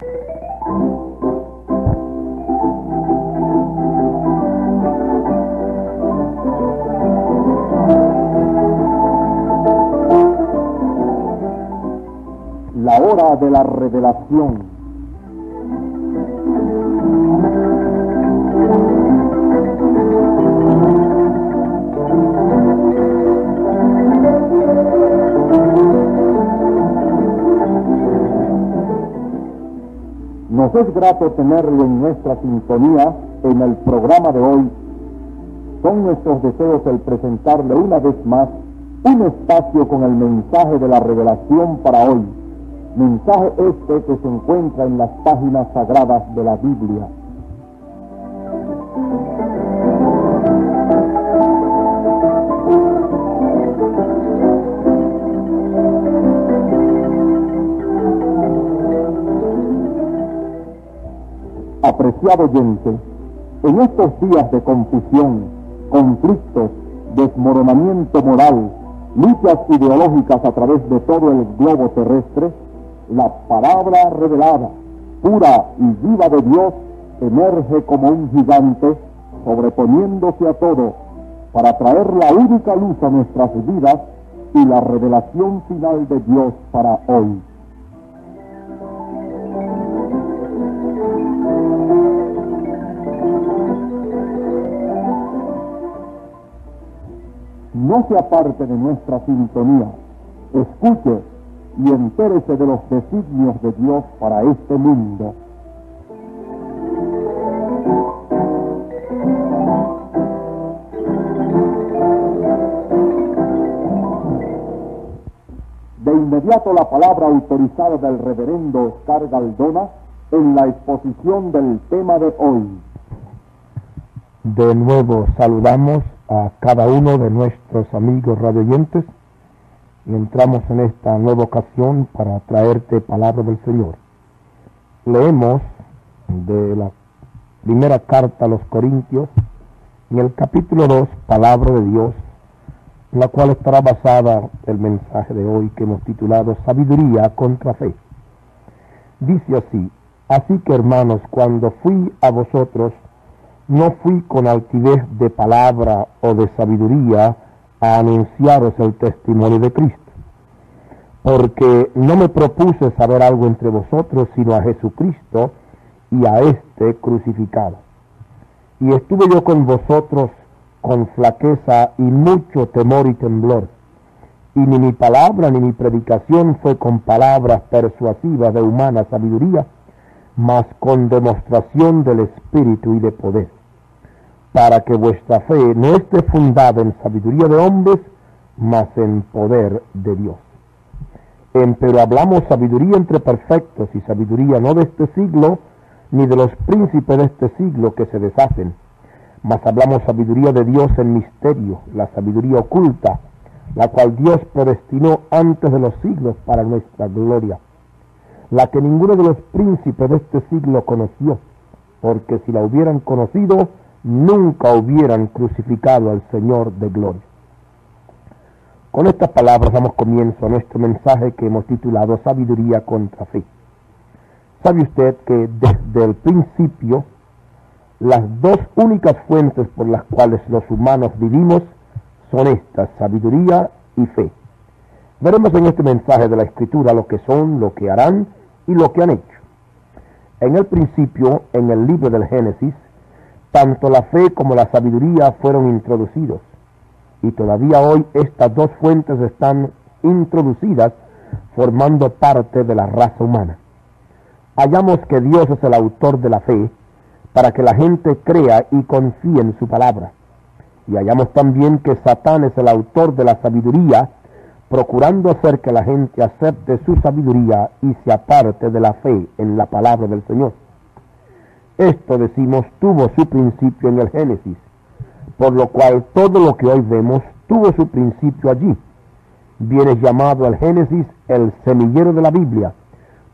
La hora de la revelación. Nos es grato tenerlo en nuestra sintonía en el programa de hoy. Son nuestros deseos el presentarle una vez más un espacio con el mensaje de la revelación para hoy. Mensaje este que se encuentra en las páginas sagradas de la Biblia. Apreciado oyente, en estos días de confusión, conflictos, desmoronamiento moral, luchas ideológicas a través de todo el globo terrestre, la palabra revelada, pura y viva de Dios, emerge como un gigante, sobreponiéndose a todo, para traer la única luz a nuestras vidas y la revelación final de Dios para hoy. No se aparte de nuestra sintonía, escuche y entérese de los designios de Dios para este mundo. De inmediato la palabra autorizada del reverendo Oscar Galdona en la exposición del tema de hoy. De nuevo saludamos a cada uno de nuestros amigos radioyentes y entramos en esta nueva ocasión para traerte palabra del Señor. Leemos de la primera carta a los Corintios, en el capítulo 2, palabra de Dios, en la cual estará basada el mensaje de hoy que hemos titulado Sabiduría contra Fe. Dice así: así que hermanos, cuando fui a vosotros, no fui con altivez de palabra o de sabiduría a anunciaros el testimonio de Cristo, porque no me propuse saber algo entre vosotros, sino a Jesucristo y a éste crucificado. Y estuve yo con vosotros con flaqueza y mucho temor y temblor, y ni mi palabra ni mi predicación fue con palabras persuasivas de humana sabiduría, mas con demostración del Espíritu y de poder, para que vuestra fe no esté fundada en sabiduría de hombres, mas en poder de Dios. Pero hablamos sabiduría entre perfectos, y sabiduría no de este siglo, ni de los príncipes de este siglo que se deshacen, mas hablamos sabiduría de Dios en misterio, la sabiduría oculta, la cual Dios predestinó antes de los siglos para nuestra gloria, la que ninguno de los príncipes de este siglo conoció, porque si la hubieran conocido, nunca hubieran crucificado al Señor de gloria. Con estas palabras damos comienzo a nuestro mensaje que hemos titulado Sabiduría contra Fe. ¿Sabe usted que desde el principio las dos únicas fuentes por las cuales los humanos vivimos son estas, sabiduría y fe? Veremos en este mensaje de la Escritura lo que son, lo que harán y lo que han hecho. En el principio, en el libro del Génesis, tanto la fe como la sabiduría fueron introducidos, y todavía hoy estas dos fuentes están introducidas formando parte de la raza humana. Hallamos que Dios es el autor de la fe para que la gente crea y confíe en su palabra, y hallamos también que Satán es el autor de la sabiduría, procurando hacer que la gente acepte su sabiduría y se aparte de la fe en la palabra del Señor. Esto, decimos, tuvo su principio en el Génesis, por lo cual todo lo que hoy vemos tuvo su principio allí. Viene llamado el Génesis el semillero de la Biblia,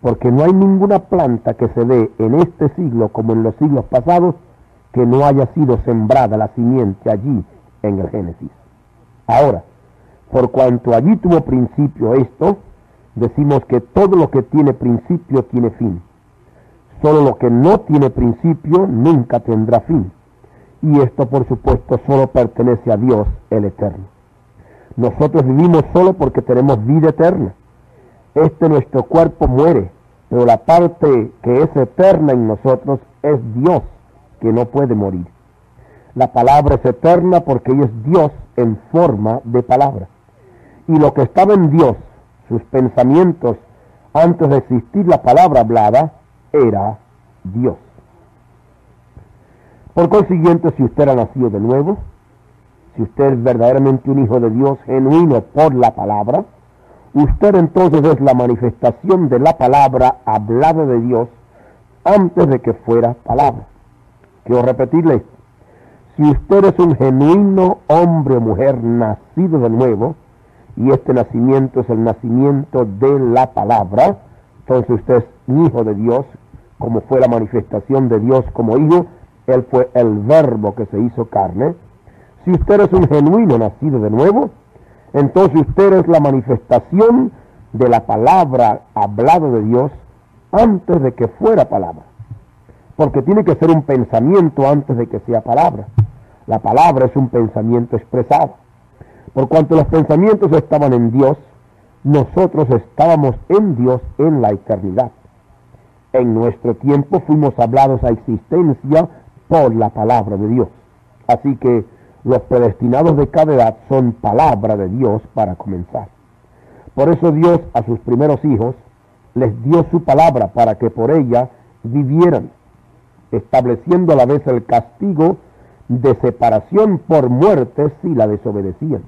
porque no hay ninguna planta que se dé en este siglo como en los siglos pasados que no haya sido sembrada la simiente allí en el Génesis. Ahora, por cuanto allí tuvo principio esto, decimos que todo lo que tiene principio tiene fin. Solo lo que no tiene principio nunca tendrá fin. Y esto, por supuesto, solo pertenece a Dios, el Eterno. Nosotros vivimos solo porque tenemos vida eterna. Nuestro cuerpo muere, pero la parte que es eterna en nosotros es Dios, que no puede morir. La palabra es eterna porque ella es Dios en forma de palabra. Y lo que estaba en Dios, sus pensamientos, antes de existir la palabra hablada, era Dios. Por consiguiente, si usted ha nacido de nuevo, si usted es verdaderamente un hijo de Dios genuino por la palabra, usted entonces es la manifestación de la palabra hablada de Dios antes de que fuera palabra. Quiero repetirle esto. Si usted es un genuino hombre o mujer nacido de nuevo, y este nacimiento es el nacimiento de la palabra, entonces usted es un hijo de Dios, como fue la manifestación de Dios como hijo. Él fue el verbo que se hizo carne. Si usted es un genuino nacido de nuevo, entonces usted es la manifestación de la palabra hablada de Dios antes de que fuera palabra. Porque tiene que ser un pensamiento antes de que sea palabra. La palabra es un pensamiento expresado. Por cuanto los pensamientos estaban en Dios, nosotros estábamos en Dios en la eternidad. En nuestro tiempo fuimos hablados a existencia por la palabra de Dios. Así que los predestinados de cada edad son palabra de Dios para comenzar. Por eso Dios a sus primeros hijos les dio su palabra para que por ella vivieran, estableciendo a la vez el castigo de separación por muerte si la desobedecían.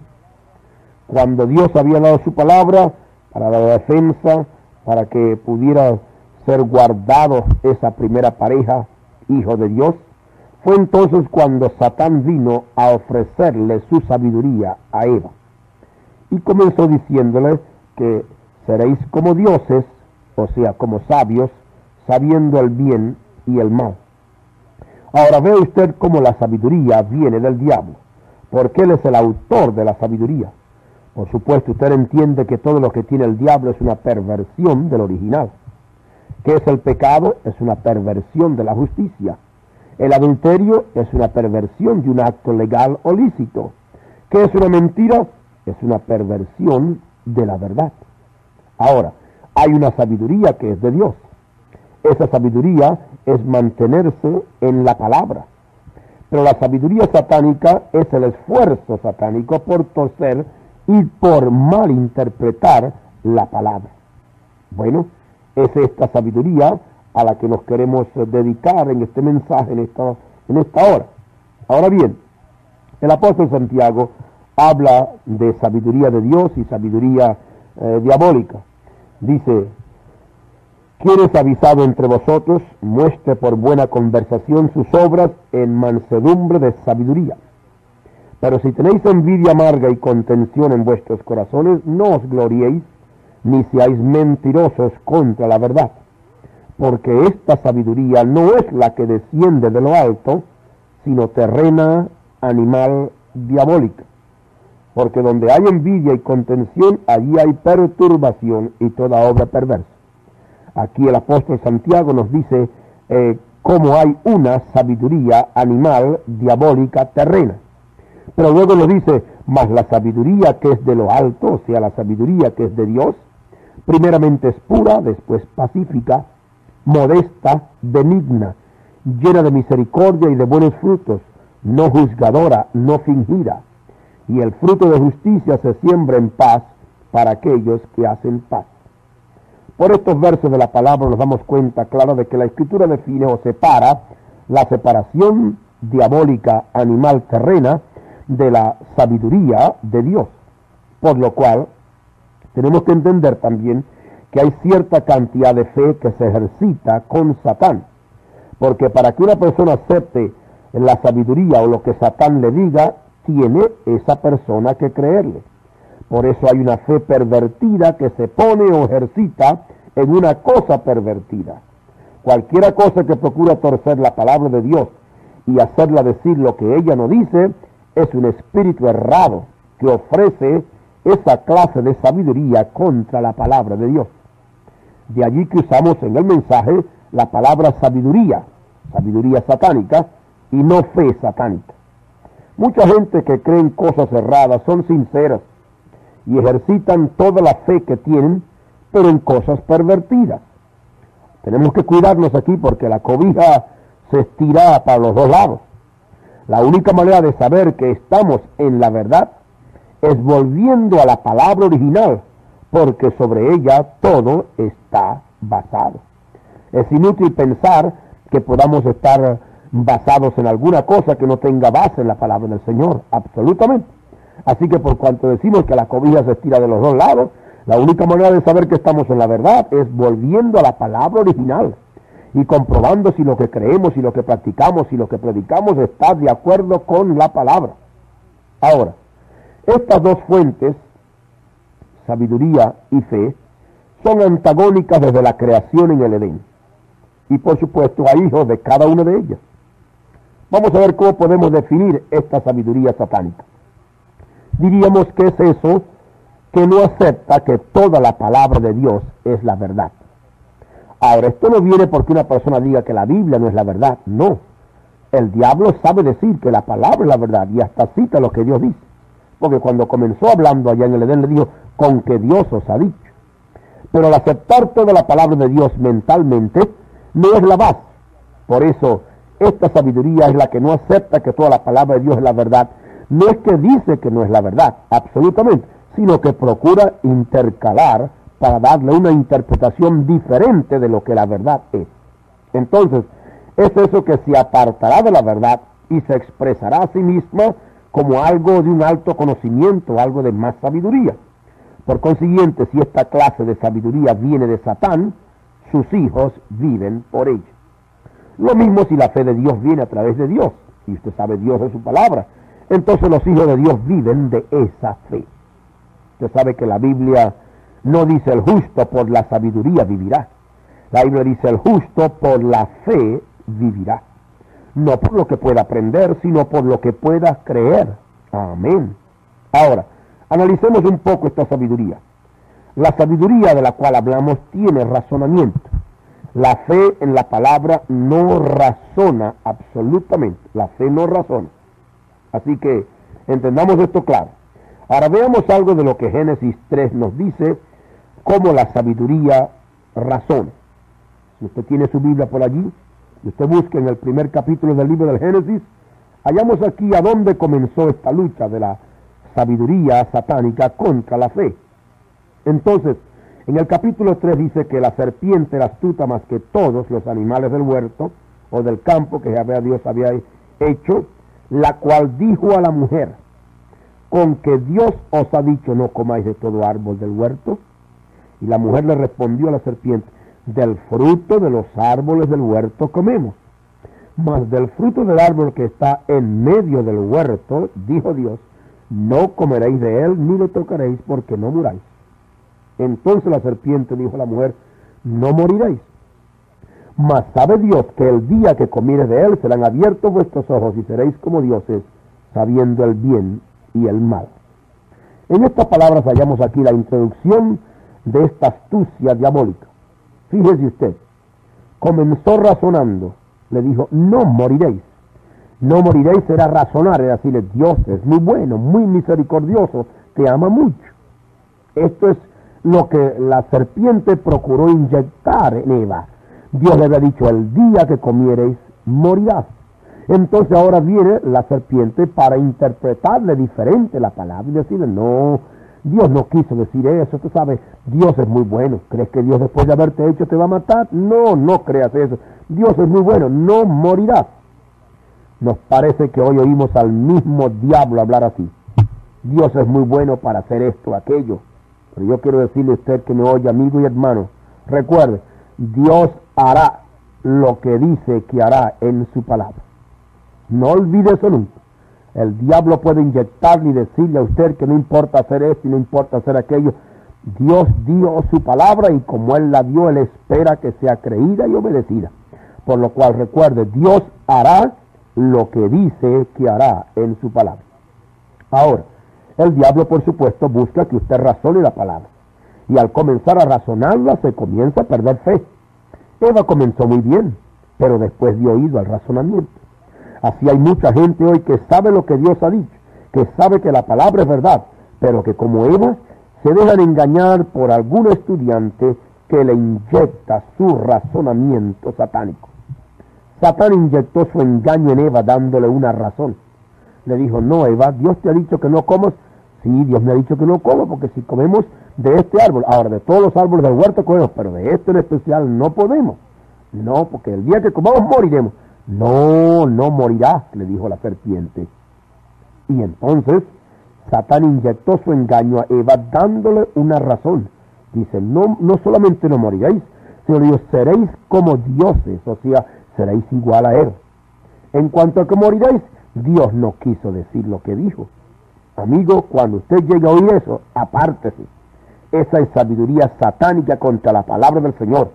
Cuando Dios había dado su palabra para la defensa, para que pudiera ser guardado esa primera pareja, hijo de Dios, fue entonces cuando Satán vino a ofrecerle su sabiduría a Eva. Y comenzó diciéndole que seréis como dioses, o sea, como sabios, sabiendo el bien y el mal. Ahora ve usted cómo la sabiduría viene del diablo, porque él es el autor de la sabiduría. Por supuesto, usted entiende que todo lo que tiene el diablo es una perversión del original. ¿Qué es el pecado? Es una perversión de la justicia. El adulterio es una perversión de un acto legal o lícito. ¿Qué es una mentira? Es una perversión de la verdad. Ahora, hay una sabiduría que es de Dios. Esa sabiduría es mantenerse en la palabra. Pero la sabiduría satánica es el esfuerzo satánico por torcer y por malinterpretar la palabra. Bueno, es esta sabiduría a la que nos queremos dedicar en este mensaje, en esta hora. Ahora bien, el apóstol Santiago habla de sabiduría de Dios y sabiduría diabólica. Dice: ¿quién es avisado entre vosotros? Muestre por buena conversación sus obras en mansedumbre de sabiduría. Pero si tenéis envidia amarga y contención en vuestros corazones, no os gloriéis, ni seáis mentirosos contra la verdad. Porque esta sabiduría no es la que desciende de lo alto, sino terrena, animal, diabólica. Porque donde hay envidia y contención, allí hay perturbación y toda obra perversa. Aquí el apóstol Santiago nos dice cómo hay una sabiduría animal, diabólica, terrena. Pero luego nos dice: mas la sabiduría que es de lo alto, o sea, la sabiduría que es de Dios, primeramente es pura, después pacífica, modesta, benigna, llena de misericordia y de buenos frutos, no juzgadora, no fingida. Y el fruto de justicia se siembra en paz para aquellos que hacen paz. Por estos versos de la palabra nos damos cuenta, claro, de que la Escritura define o separa la separación diabólica, animal, terrena, de la sabiduría de Dios. Por lo cual, tenemos que entender también que hay cierta cantidad de fe que se ejercita con Satán. Porque para que una persona acepte la sabiduría o lo que Satán le diga, tiene esa persona que creerle. Por eso hay una fe pervertida que se pone o ejercita en una cosa pervertida. Cualquiera cosa que procura torcer la palabra de Dios y hacerla decir lo que ella no dice, es un espíritu errado que ofrece esa clase de sabiduría contra la palabra de Dios. De allí que usamos en el mensaje la palabra sabiduría, sabiduría satánica, y no fe satánica. Mucha gente que cree en cosas erradas son sinceras y ejercitan toda la fe que tienen, pero en cosas pervertidas. Tenemos que cuidarnos aquí porque la cobija se estira para los dos lados. La única manera de saber que estamos en la verdad es volviendo a la palabra original, porque sobre ella todo está basado. Es inútil pensar que podamos estar basados en alguna cosa que no tenga base en la palabra del Señor, absolutamente. Así que por cuanto decimos que la cobija se estira de los dos lados, la única manera de saber que estamos en la verdad es volviendo a la palabra original y comprobando si lo que creemos y lo que practicamos y lo que predicamos está de acuerdo con la palabra. Ahora, estas dos fuentes, sabiduría y fe, son antagónicas desde la creación en el Edén. Y por supuesto hay hijos de cada una de ellas. Vamos a ver cómo podemos definir esta sabiduría satánica. Diríamos que es eso que no acepta que toda la palabra de Dios es la verdad. Ahora, esto no viene porque una persona diga que la Biblia no es la verdad, no. El diablo sabe decir que la palabra es la verdad y hasta cita lo que Dios dice. Porque cuando comenzó hablando allá en el Edén le dijo, con que Dios os ha dicho. Pero al aceptar toda la palabra de Dios mentalmente, no es la base. Por eso, esta sabiduría es la que no acepta que toda la palabra de Dios es la verdad. No es que dice que no es la verdad, absolutamente, sino que procura intercalar para darle una interpretación diferente de lo que la verdad es. Entonces, es eso que se apartará de la verdad y se expresará a sí misma como algo de un alto conocimiento, algo de más sabiduría. Por consiguiente, si esta clase de sabiduría viene de Satán, sus hijos viven por ella. Lo mismo si la fe de Dios viene a través de Dios, y usted sabe Dios es su palabra, entonces los hijos de Dios viven de esa fe. Usted sabe que la Biblia no dice el justo por la sabiduría vivirá. La Biblia dice el justo por la fe vivirá. No por lo que pueda aprender, sino por lo que pueda creer. Amén. Ahora, analicemos un poco esta sabiduría. La sabiduría de la cual hablamos tiene razonamiento. La fe en la palabra no razona absolutamente. La fe no razona. Así que entendamos esto claro. Ahora veamos algo de lo que Génesis 3 nos dice, cómo la sabiduría razona. Si usted tiene su Biblia por allí, y usted busque en el primer capítulo del libro del Génesis, hallamos aquí a dónde comenzó esta lucha de la sabiduría satánica contra la fe. Entonces, en el capítulo 3 dice que la serpiente era astuta más que todos los animales del huerto o del campo que Dios había hecho, la cual dijo a la mujer, con que Dios os ha dicho no comáis de todo árbol del huerto. Y la mujer le respondió a la serpiente, del fruto de los árboles del huerto comemos, mas del fruto del árbol que está en medio del huerto, dijo Dios, no comeréis de él ni lo tocaréis porque no muráis. Entonces la serpiente dijo a la mujer, no moriréis, mas sabe Dios que el día que comiereis de él serán abiertos vuestros ojos y seréis como dioses, sabiendo el bien y el mal. En estas palabras hallamos aquí la introducción de esta astucia diabólica. Fíjese usted, comenzó razonando, le dijo, no moriréis. No moriréis era razonar, era decirle, Dios es muy bueno, muy misericordioso, te ama mucho. Esto es lo que la serpiente procuró inyectar en Eva. Dios le había dicho, el día que comiereis, morirás. Entonces ahora viene la serpiente para interpretarle diferente la palabra y decirle, no, Dios no quiso decir eso, tú sabes, Dios es muy bueno. ¿Crees que Dios después de haberte hecho te va a matar? No, no creas eso. Dios es muy bueno, no morirás. Nos parece que hoy oímos al mismo diablo hablar así. Dios es muy bueno para hacer esto, aquello. Pero yo quiero decirle a usted que me oye, amigo y hermano, recuerde, Dios hará lo que dice que hará en su palabra. No olvide eso nunca. El diablo puede inyectarle y decirle a usted que no importa hacer esto y no importa hacer aquello. Dios dio su palabra y como Él la dio, Él espera que sea creída y obedecida. Por lo cual recuerde, Dios hará lo que dice que hará en su palabra. Ahora, el diablo por supuesto busca que usted razone la palabra. Y al comenzar a razonarla se comienza a perder fe. Eva comenzó muy bien, pero después dio oído al razonamiento. Así hay mucha gente hoy que sabe lo que Dios ha dicho, que sabe que la palabra es verdad, pero que como Eva se dejan engañar por algún estudiante que le inyecta su razonamiento satánico. Satán inyectó su engaño en Eva dándole una razón. Le dijo: no, Eva, Dios te ha dicho que no comas. Sí, Dios me ha dicho que no como, porque si comemos de este árbol, ahora de todos los árboles del huerto comemos, pero de este en especial no podemos. No, porque el día que comamos moriremos. No, no morirás, le dijo la serpiente. Y entonces Satán inyectó su engaño a Eva dándole una razón. Dice: no solamente no moriréis, sino digo, seréis como dioses, o sea, seréis igual a Él. En cuanto a que moriréis, Dios no quiso decir lo que dijo. Amigo, cuando usted llegue a oír eso, apártese. Esa es sabiduría satánica contra la palabra del Señor,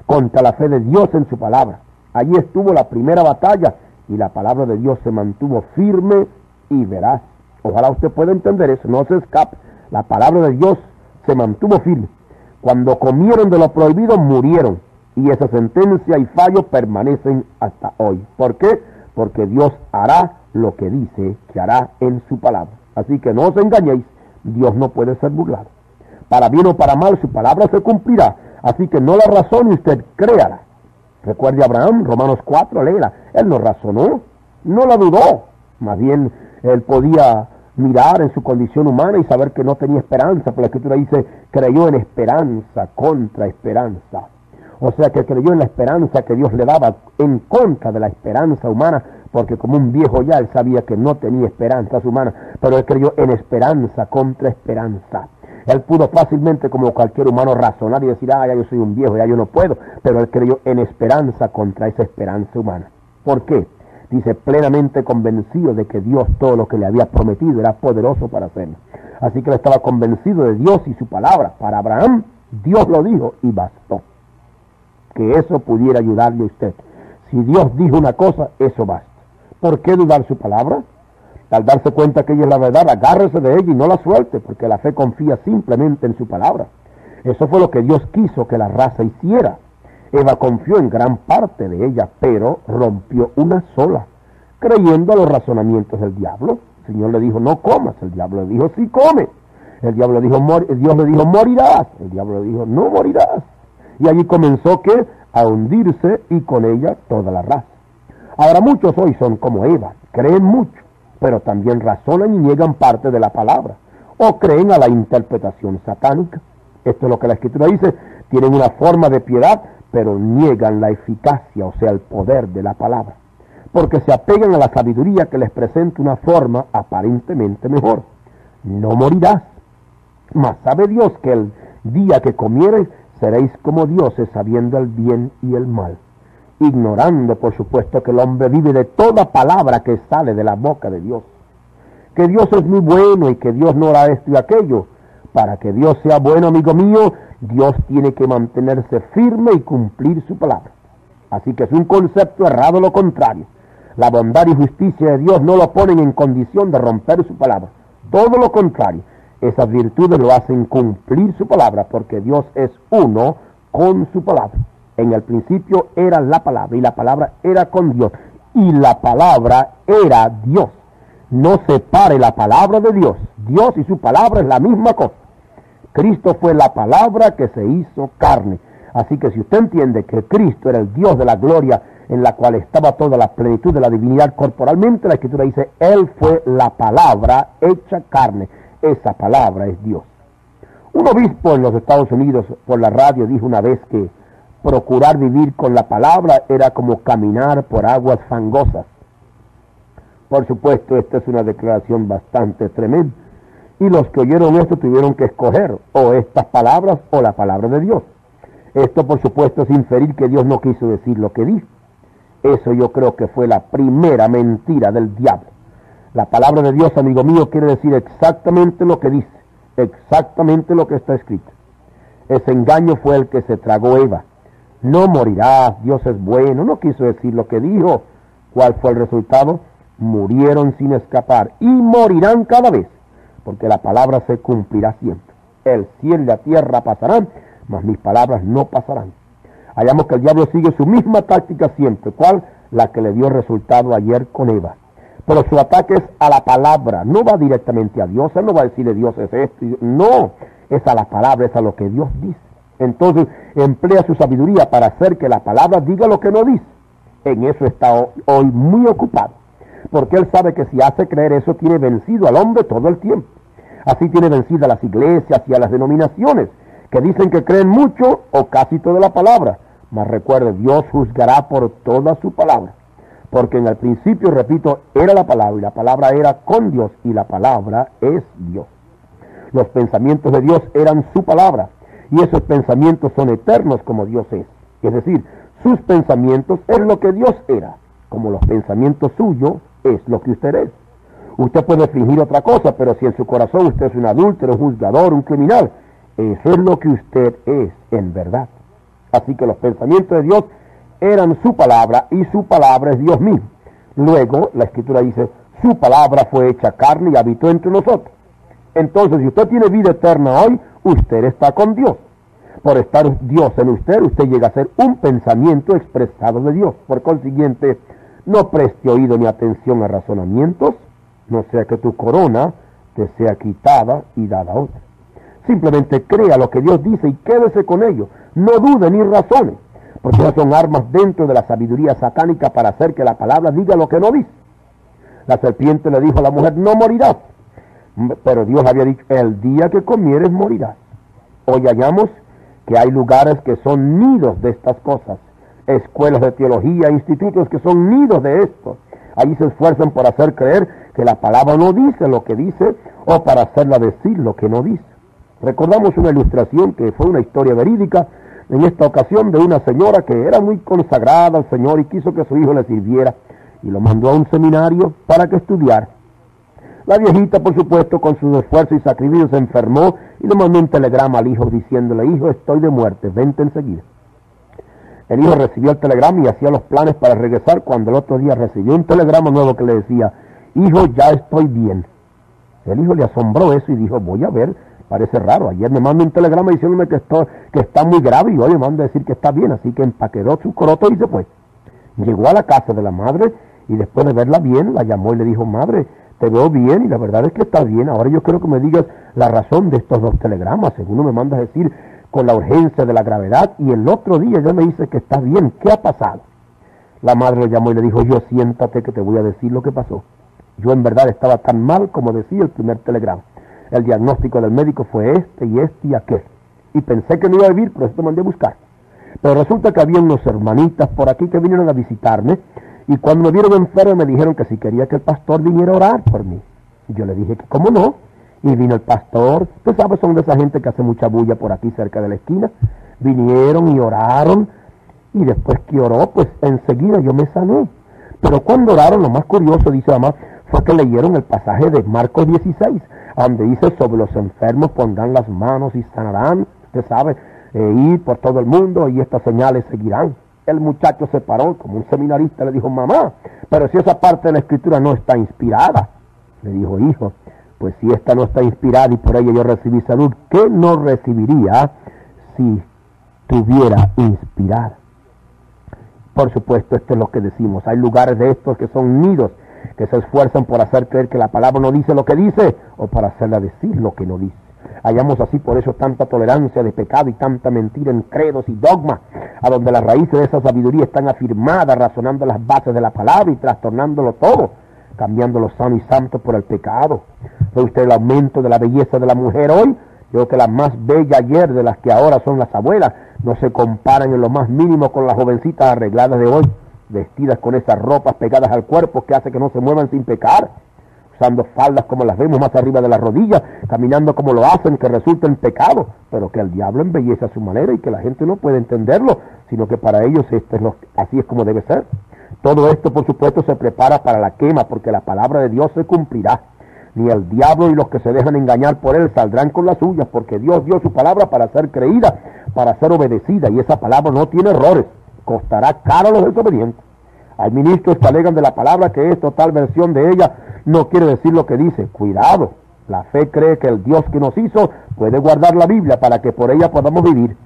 contra la fe de Dios en su palabra. Allí estuvo la primera batalla y la palabra de Dios se mantuvo firme y veraz. Ojalá usted pueda entender eso, no se escape. La palabra de Dios se mantuvo firme. Cuando comieron de lo prohibido, murieron. Y esa sentencia y fallo permanecen hasta hoy. ¿Por qué? Porque Dios hará lo que dice que hará en su palabra. Así que no os engañéis, Dios no puede ser burlado. Para bien o para mal, su palabra se cumplirá. Así que no la razone, usted créala. Recuerde a Abraham, Romanos 4, léela. Él no razonó, no la dudó. Más bien, él podía mirar en su condición humana y saber que no tenía esperanza. Pero la Escritura dice, creyó en esperanza contra esperanza. O sea que creyó en la esperanza que Dios le daba en contra de la esperanza humana, porque como un viejo ya él sabía que no tenía esperanzas humanas, pero él creyó en esperanza contra esperanza. Él pudo fácilmente, como cualquier humano, razonar y decir: ya yo soy un viejo, ya yo no puedo, pero él creyó en esperanza contra esa esperanza humana. ¿Por qué? Dice, plenamente convencido de que Dios todo lo que le había prometido era poderoso para hacerlo. Así que él estaba convencido de Dios y su palabra. Para Abraham, Dios lo dijo y bastó. Que eso pudiera ayudarle a usted. Si Dios dijo una cosa, eso basta. ¿Por qué dudar su palabra? Al darse cuenta que ella es la verdad, agárrese de ella y no la suelte, porque la fe confía simplemente en su palabra. Eso fue lo que Dios quiso que la raza hiciera. Eva confió en gran parte de ella, pero rompió una sola, creyendo a los razonamientos del diablo. El Señor le dijo: no comas. El diablo le dijo: sí, come. El diablo le dijo: Dios le dijo: morirás. El diablo le dijo: no morirás. Y allí comenzó ¿qué? A hundirse, y con ella toda la raza. Ahora muchos hoy son como Eva, creen mucho, pero también razonan y niegan parte de la palabra, o creen a la interpretación satánica. Esto es lo que la Escritura dice: tienen una forma de piedad, pero niegan la eficacia, o sea, el poder de la palabra, porque se apegan a la sabiduría que les presenta una forma aparentemente mejor. No morirás, mas sabe Dios que el día que comiereis seréis como dioses, sabiendo el bien y el mal, ignorando, por supuesto, que el hombre vive de toda palabra que sale de la boca de Dios. Que Dios es muy bueno y que Dios no hará esto y aquello. Para que Dios sea bueno, amigo mío, Dios tiene que mantenerse firme y cumplir su palabra. Así que es un concepto errado lo contrario. La bondad y justicia de Dios no lo ponen en condición de romper su palabra. Todo lo contrario. Esas virtudes lo hacen cumplir su palabra, porque Dios es uno con su palabra. En el principio era la palabra, y la palabra era con Dios, y la palabra era Dios. No separe la palabra de Dios. Dios y su palabra es la misma cosa. Cristo fue la palabra que se hizo carne. Así que si usted entiende que Cristo era el Dios de la gloria, en la cual estaba toda la plenitud de la divinidad corporalmente, la Escritura dice: Él fue la palabra hecha carne. Esa palabra es Dios. Un obispo en los Estados Unidos por la radio dijo una vez que procurar vivir con la palabra era como caminar por aguas fangosas. Por supuesto, esta es una declaración bastante tremenda. Y los que oyeron esto tuvieron que escoger o estas palabras o la palabra de Dios. Esto, por supuesto, es inferir que Dios no quiso decir lo que dijo. Eso yo creo que fue la primera mentira del diablo. La palabra de Dios, amigo mío, quiere decir exactamente lo que dice, exactamente lo que está escrito. Ese engaño fue el que se tragó Eva. No morirás, Dios es bueno. No quiso decir lo que dijo. ¿Cuál fue el resultado? Murieron sin escapar y morirán cada vez, porque la palabra se cumplirá siempre. El cielo y la tierra pasarán, mas mis palabras no pasarán. Hallamos que el diablo sigue su misma táctica siempre. ¿Cuál? La que le dio resultado ayer con Eva. Pero su ataque es a la palabra, no va directamente a Dios. Él no va a decirle Dios es esto. No, es a la palabra, es a lo que Dios dice. Entonces emplea su sabiduría para hacer que la palabra diga lo que no dice. En eso está hoy muy ocupado, porque él sabe que si hace creer eso tiene vencido al hombre todo el tiempo. Así tiene vencida a las iglesias y a las denominaciones, que dicen que creen mucho o casi toda la palabra. Mas recuerde, Dios juzgará por toda su palabra. Porque en el principio, repito, era la palabra, y la palabra era con Dios, y la palabra es Dios. Los pensamientos de Dios eran su palabra, y esos pensamientos son eternos como Dios es. Es decir, sus pensamientos es lo que Dios era, como los pensamientos suyos es lo que usted es. Usted puede fingir otra cosa, pero si en su corazón usted es un adúltero, un juzgador, un criminal, eso es lo que usted es en verdad. Así que los pensamientos de Dios eran su palabra, y su palabra es Dios mismo. Luego, la Escritura dice, su palabra fue hecha carne y habitó entre nosotros. Entonces, si usted tiene vida eterna hoy, usted está con Dios. Por estar Dios en usted, usted llega a ser un pensamiento expresado de Dios. Por consiguiente, no preste oído ni atención a razonamientos, no sea que tu corona te sea quitada y dada a otra. Simplemente crea lo que Dios dice y quédese con ello. No dude ni razone, porque no son armas dentro de la sabiduría satánica para hacer que la palabra diga lo que no dice. La serpiente le dijo a la mujer, no morirás. Pero Dios había dicho, el día que comieres morirás. Hoy hallamos que hay lugares que son nidos de estas cosas. Escuelas de teología, institutos que son nidos de esto. Allí se esfuerzan por hacer creer que la palabra no dice lo que dice, o para hacerla decir lo que no dice. Recordamos una ilustración que fue una historia verídica, en esta ocasión de una señora que era muy consagrada al Señor y quiso que su hijo le sirviera, y lo mandó a un seminario para que estudiara. La viejita, por supuesto, con sus esfuerzos y sacrificios se enfermó y le mandó un telegrama al hijo diciéndole, hijo, estoy de muerte, vente enseguida. El hijo recibió el telegrama y hacía los planes para regresar cuando el otro día recibió un telegrama nuevo que le decía, hijo, ya estoy bien. El hijo le asombró eso y dijo, voy a ver, parece raro, ayer me mandó un telegrama diciéndome que está muy grave y hoy me manda a decir que está bien, así que empaquetó su coroto y se fue. Llegó a la casa de la madre y después de verla bien, la llamó y le dijo, madre, te veo bien y la verdad es que estás bien, ahora yo quiero que me digas la razón de estos dos telegramas, uno me mandas a decir con la urgencia de la gravedad y el otro día ya me dice que estás bien, ¿qué ha pasado? La madre lo llamó y le dijo, yo siéntate que te voy a decir lo que pasó. Yo en verdad estaba tan mal como decía el primer telegrama. El diagnóstico del médico fue este y aquel. Y pensé que no iba a vivir, por eso te mandé a buscar. Pero resulta que había unos hermanitas por aquí que vinieron a visitarme, y cuando me vieron enfermo me dijeron que si quería que el pastor viniera a orar por mí. Y yo le dije que cómo no. Y vino el pastor, tú sabes, son de esa gente que hace mucha bulla por aquí cerca de la esquina. Vinieron y oraron, y después que oró, pues enseguida yo me sané. Pero cuando oraron, lo más curioso, dice mamá, fue que leyeron el pasaje de Marcos 16, donde dice, sobre los enfermos pondrán las manos y sanarán, usted sabe, ir por todo el mundo y estas señales seguirán. El muchacho se paró, como un seminarista, le dijo, mamá, pero si esa parte de la escritura no está inspirada. Le dijo, hijo, pues si esta no está inspirada y por ella yo recibí salud, ¿qué no recibiría si tuviera inspirada? Por supuesto, esto es lo que decimos. Hay lugares de estos que son nidos, que se esfuerzan por hacer creer que la palabra no dice lo que dice, o para hacerla decir lo que no dice. Hallamos así por eso tanta tolerancia de pecado y tanta mentira en credos y dogmas, a donde las raíces de esa sabiduría están afirmadas, razonando las bases de la palabra y trastornándolo todo, cambiando lo sano y santo por el pecado. ¿Ve usted el aumento de la belleza de la mujer hoy? Yo creo que la más bella ayer de las que ahora son las abuelas no se comparan en lo más mínimo con las jovencitas arregladas de hoy, vestidas con esas ropas pegadas al cuerpo que hace que no se muevan sin pecar, usando faldas como las vemos más arriba de las rodillas, caminando como lo hacen, que resulta en pecado, pero que el diablo embellece a su manera y que la gente no puede entenderlo, sino que para ellos así es como debe ser. Todo esto, por supuesto, se prepara para la quema, porque la palabra de Dios se cumplirá. Ni el diablo y los que se dejan engañar por él saldrán con las suyas, porque Dios dio su palabra para ser creída, para ser obedecida, y esa palabra no tiene errores. Costará caro a los desobedientes. Hay ministros que alegan de la palabra que es total versión de ella, no quiere decir lo que dice. Cuidado, la fe cree que el Dios que nos hizo puede guardar la Biblia para que por ella podamos vivir.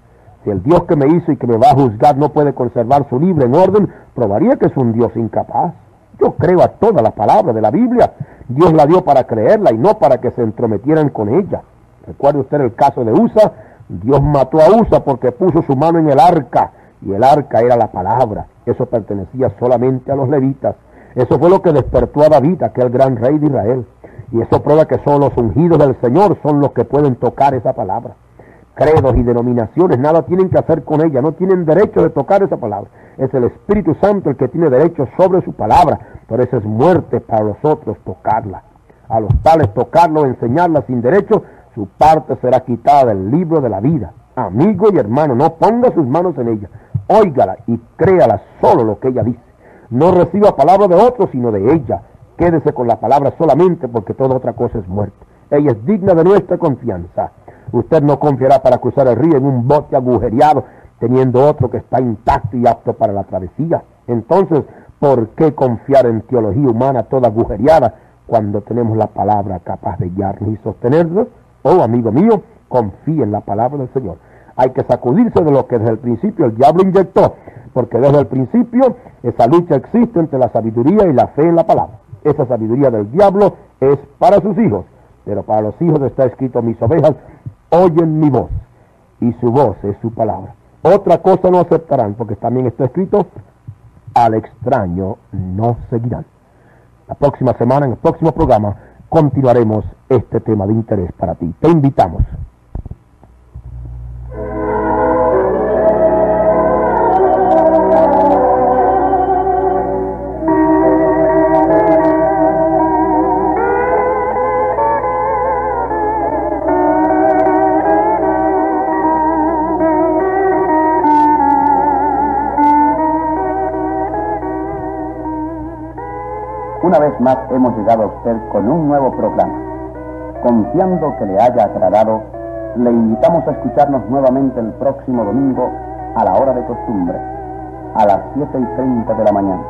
Si el Dios que me hizo y que me va a juzgar no puede conservar su libre en orden, probaría que es un Dios incapaz. Yo creo a toda la palabra de la Biblia. Dios la dio para creerla y no para que se entrometieran con ella. Recuerde usted el caso de Usa. Dios mató a Usa porque puso su mano en el arca, y el arca era la palabra. Eso pertenecía solamente a los levitas. Eso fue lo que despertó a David, aquel gran rey de Israel. Y eso prueba que solo los ungidos del Señor son los que pueden tocar esa palabra. Credos y denominaciones nada tienen que hacer con ella, no tienen derecho de tocar esa palabra. Es el Espíritu Santo el que tiene derecho sobre su palabra, pero eso es muerte para los otros tocarla. A los tales tocarla o enseñarla sin derecho, su parte será quitada del libro de la vida. Amigo y hermano, no ponga sus manos en ella, óigala y créala solo lo que ella dice. No reciba palabra de otros sino de ella. Quédese con la palabra solamente, porque toda otra cosa es muerte. Ella es digna de nuestra confianza. Usted no confiará para cruzar el río en un bote agujereado, teniendo otro que está intacto y apto para la travesía. Entonces, ¿por qué confiar en teología humana toda agujereada cuando tenemos la palabra capaz de guiarnos y sostenernos? Oh, amigo mío, confíe en la palabra del Señor. Hay que sacudirse de lo que desde el principio el diablo inyectó, porque desde el principio esa lucha existe entre la sabiduría y la fe en la palabra. Esa sabiduría del diablo es para sus hijos, pero para los hijos está escrito: mis ovejas oyen mi voz, y su voz es su palabra. Otra cosa no aceptarán, porque también está escrito: al extraño no seguirán. La próxima semana, en el próximo programa, continuaremos este tema de interés para ti. Te invitamos. Una vez más hemos llegado a usted con un nuevo programa. Confiando que le haya agradado, le invitamos a escucharnos nuevamente el próximo domingo a la hora de costumbre, a las 7:30 de la mañana.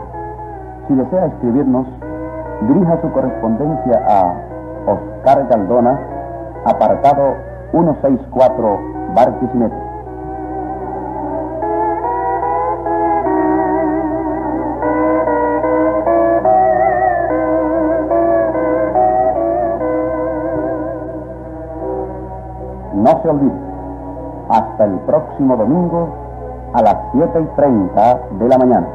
Si desea escribirnos, dirija su correspondencia a Oscar Galdona, apartado 164, Barquisimeto. No se olvide, hasta el próximo domingo a las 7:30 de la mañana.